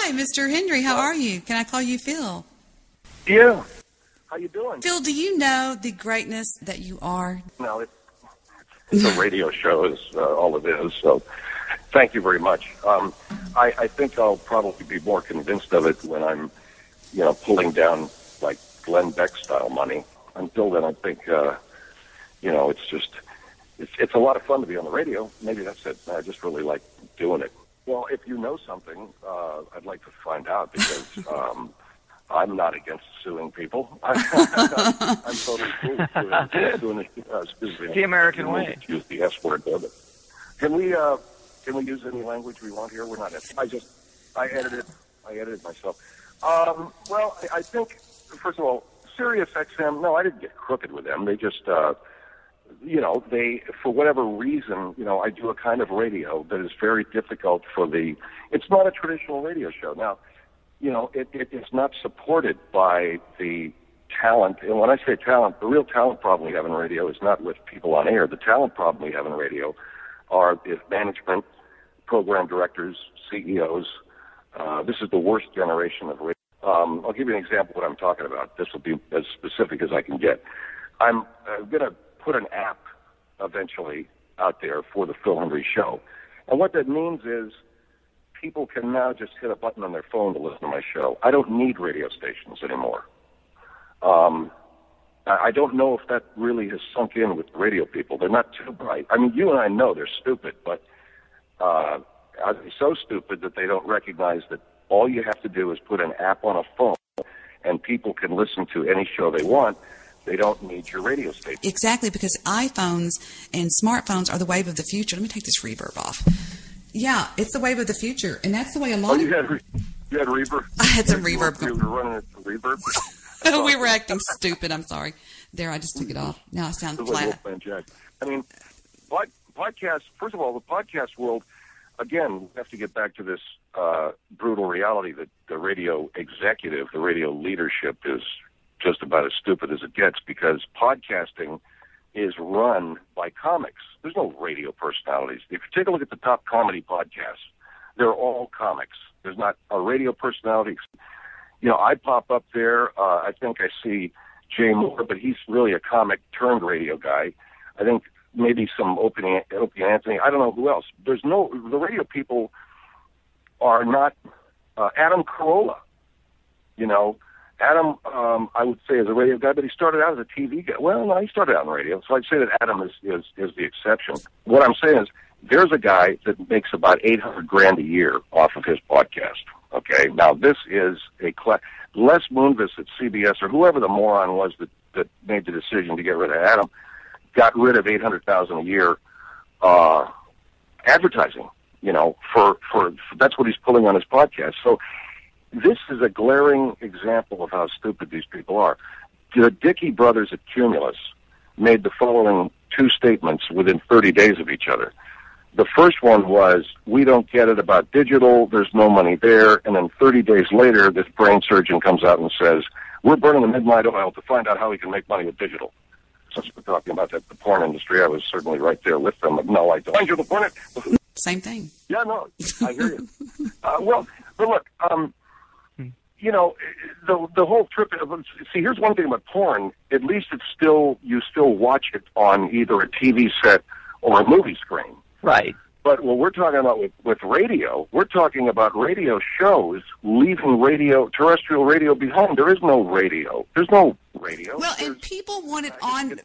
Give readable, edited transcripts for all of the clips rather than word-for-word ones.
Hi, Mr. Hendrie. How are you? Can I call you Phil? Yeah. How you doing? Phil, do you know the greatness that you are? No, it's a radio show is all it is, so thank you very much. I think I'll probably be more convinced of it when I'm, pulling down, like, Glenn Beck-style money. Until then, I think, it's a lot of fun to be on the radio. Maybe that's it. I just really like doing it. Well, if you know something, I'd like to find out because I'm not against suing people. I'm totally cool with doing it. The American way. Use the S word there, but can we use any language we want here? We're not. I edited myself. Well, I think first of all, Sirius XM. No, I didn't get crooked with them. They just. They, for whatever reason, I do a kind of radio that is very difficult it's not a traditional radio show. Now, it's not supported by the talent. And when I say talent, the real talent problem we have in radio is not with people on air. The talent problem we have in radio is management, program directors, CEOs. This is the worst generation of radio. I'll give you an example of what I'm talking about. This will be as specific as I can get. I'm going to put an app eventually out there for the Phil Hendrie Show. And what that means is people can now just hit a button on their phone to listen to my show. I don't need radio stations anymore. I don't know if that really has sunk in with the radio people. They're not too bright. I mean, you and I know they're stupid, but are they so stupid that they don't recognize that all you have to do is put an app on a phone and people can listen to any show they want? They don't need your radio station. Exactly, because iPhones and smartphones are the wave of the future. Let me take this reverb off. Yeah, it's the wave of the future, and that's the way a lot of... You had reverb? I had some reverb. You were running it to reverb? We were acting stupid. I'm sorry. There, I just took it off. Now I sound flat. I mean, podcasts, first of all, the podcast world, again, we have to get back to this brutal reality that the radio executive, the radio leadership is just about as stupid as it gets, because podcasting is run by comics. There's no radio personalities. If you take a look at the top comedy podcasts, they're all comics. There's not a radio personality. I pop up there. I think I see Jay Moore, but he's really a comic turned radio guy. I think maybe some Opie Anthony. I don't know who else. The radio people are not Adam Carolla, Adam, I would say, is a radio guy, but he started out as a TV guy. Well, no, he started out in radio, so I'd say that Adam is the exception. What I'm saying is, there's a guy that makes about $800,000 a year off of his podcast. Okay, now this is Les Moonves at CBS, or whoever the moron was that made the decision to get rid of Adam, got rid of $800,000 a year advertising. For that's what he's pulling on his podcast. So. This is a glaring example of how stupid these people are. The Dickey brothers at Cumulus made the following two statements within 30 days of each other. The first one was, we don't get it about digital, there's no money there, and then 30 days later, this brain surgeon comes out and says, we're burning the midnight oil to find out how we can make money with digital. Since we're talking about the porn industry, I was certainly right there with them. No, I don't. The porn. Same thing. Yeah, no, I hear you. But look, the whole trip. See, here's one thing about porn. At least you still watch it on either a TV set or a movie screen. Right. But what we're talking about with radio, we're talking about radio shows leaving terrestrial radio behind. There is no radio. There's no radio. Well, and people want it on.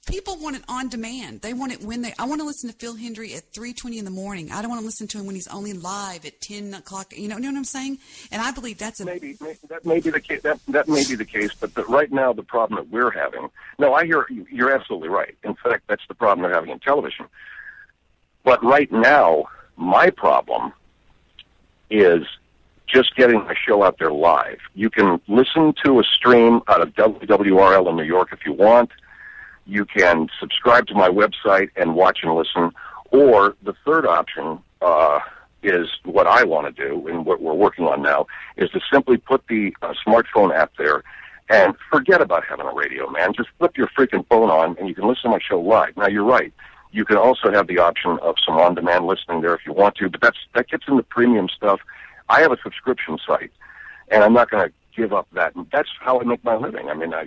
People want it on demand. They want it I want to listen to Phil Hendrie at 3:20 in the morning. I don't want to listen to him when he's only live at 10 o'clock. You know what I'm saying? And I believe that's maybe that may be the case. That may be the case. But right now, the problem that we're having. No, I hear you. You're absolutely right. In fact, that's the problem they're having in television. But right now, my problem is just getting my show out there live. You can listen to a stream out of WWRL in New York if you want. You can subscribe to my website and watch and listen. Or the third option is what I want to do, and what we're working on now, is to simply put the smartphone app there and forget about having a radio, man. Just flip your freaking phone on, and you can listen to my show live. Now, you're right. You can also have the option of some on-demand listening there if you want to, but that gets into premium stuff. I have a subscription site, and I'm not going to give up that. And that's how I make my living. I mean, I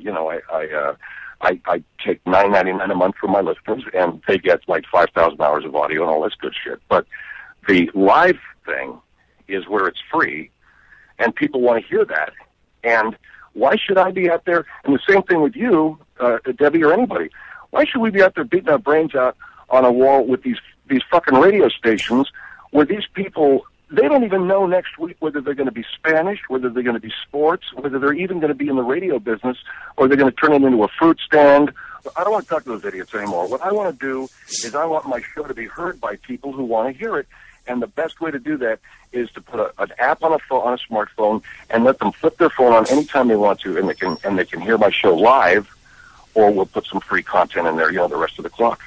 take $9.99 a month from my listeners, and they get like 5,000 hours of audio and all this good shit. But the live thing is where it's free, and people want to hear that. And why should I be out there? And the same thing with you, Debbie, or anybody. Why should we be out there beating our brains out on a wall with these fucking radio stations where these people, they don't even know next week whether they're going to be Spanish, whether they're going to be sports, whether they're even going to be in the radio business, or they're going to turn it into a fruit stand. I don't want to talk to those idiots anymore. What I want to do is I want my show to be heard by people who want to hear it. And the best way to do that is to put an app on a smartphone and let them flip their phone on anytime they want to, and they can hear my show live, or we'll put some free content in there, the rest of the clock.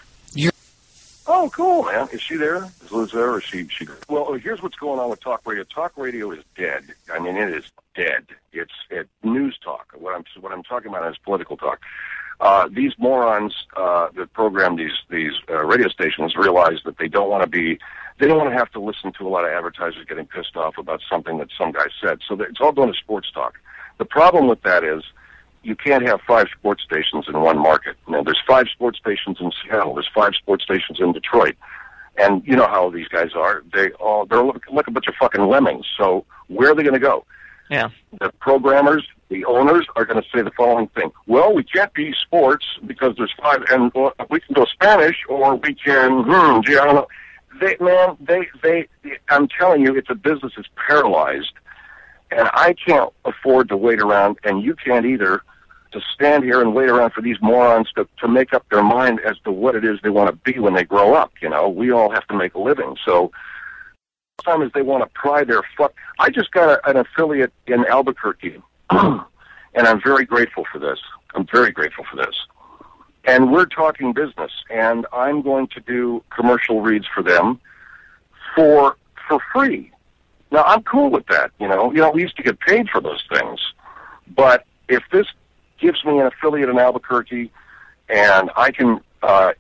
Oh, cool, man. Is she there? Is Liz there, or is she? Well, here's what's going on with talk radio. Talk radio is dead. I mean, it is dead. It's news talk. What I'm talking about is political talk. These morons that program these radio stations realize that they don't want to have to listen to a lot of advertisers getting pissed off about something that some guy said. So it's all going to sports talk. The problem with that is you can't have 5 sports stations in one market. There's 5 sports stations in Seattle. There's 5 sports stations in Detroit. And you know how these guys are. They're like a bunch of fucking lemmings. So where are they going to go? Yeah. The programmers, the owners are going to say the following thing. Well, we can't be sports because there's 5, and we can go Spanish, or we can, I don't know. I'm telling you, it's a business that's paralyzed, and I can't afford to wait around, and you can't either, to stand here and wait around for these morons to make up their mind as to what it is they want to be when they grow up. We all have to make a living. So sometimes they want to pry their fuck. I just got an affiliate in Albuquerque, and I'm very grateful for this. And we're talking business, and I'm going to do commercial reads for them for free. Now, I'm cool with that, we used to get paid for those things. But if this gives me an affiliate in Albuquerque, and I can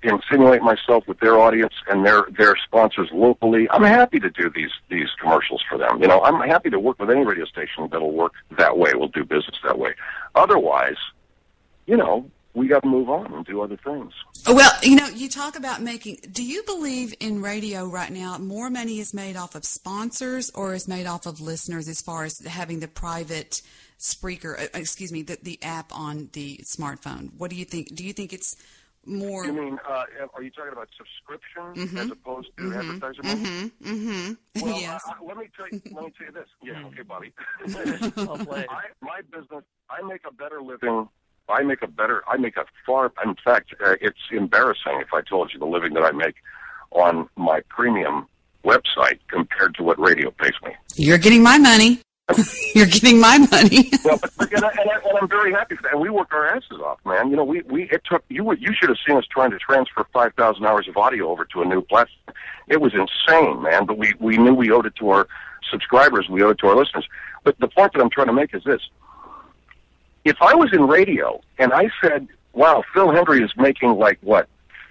insinuate myself with their audience and their sponsors locally, I'm happy to do these commercials for them. I'm happy to work with any radio station that'll work that way, will do business that way. Otherwise, we got to move on and do other things. Well, you talk about do you believe in radio right now more money is made off of sponsors or is made off of listeners as far as having the private Spreaker, the app on the smartphone? What do you think? Do you think it's more... You mean, are you talking about subscription as opposed to advertiser money? Well, yes. Let me tell you this. Yeah, okay, Bobby. My business, I make a better living. In fact, it's embarrassing if I told you the living that I make on my premium website compared to what radio pays me. You're getting my money. You're getting my money. Well, and I'm very happy for that. And we worked our asses off, man. You should have seen us trying to transfer 5,000 hours of audio over to a new platform. It was insane, man. But we knew we owed it to our subscribers. We owed it to our listeners. But the point that I'm trying to make is this. If I was in radio and I said, wow, Phil Hendrie is making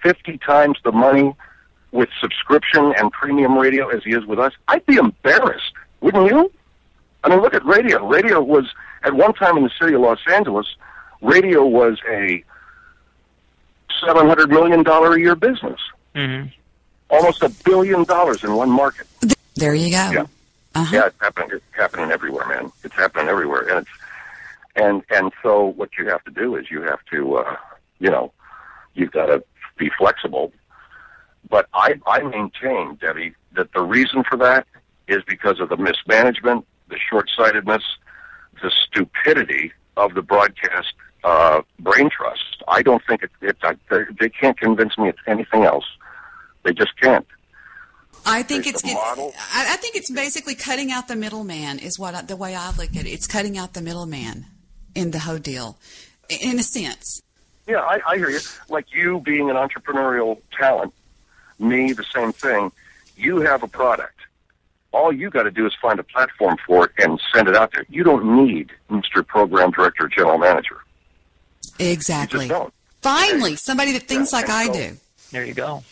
50 times the money with subscription and premium radio as he is with us, I'd be embarrassed, wouldn't you? I mean, look at radio. Radio was, at one time in the city of Los Angeles, radio was a $700 million a year business. Mm-hmm. Almost $1 billion in one market. There you go. Yeah, yeah, it's happening everywhere, man. It's happening everywhere, and so what you have to do is you have to, you've got to be flexible. But I maintain, Debbie, that the reason for that is because of the mismanagement, the short-sightedness, the stupidity of the broadcast brain trust. I don't think they can't convince me it's anything else. They just can't. I think I think it's basically cutting out the middleman is the way I look at it. It's cutting out the middleman in the whole deal, in a sense. Yeah, I hear you. Like you being an entrepreneurial talent, me the same thing. You have a product. All you got to do is find a platform for it and send it out there. You don't need Mr. Program Director or General Manager. Exactly. You just don't. Finally, somebody that thinks like I do. There you go.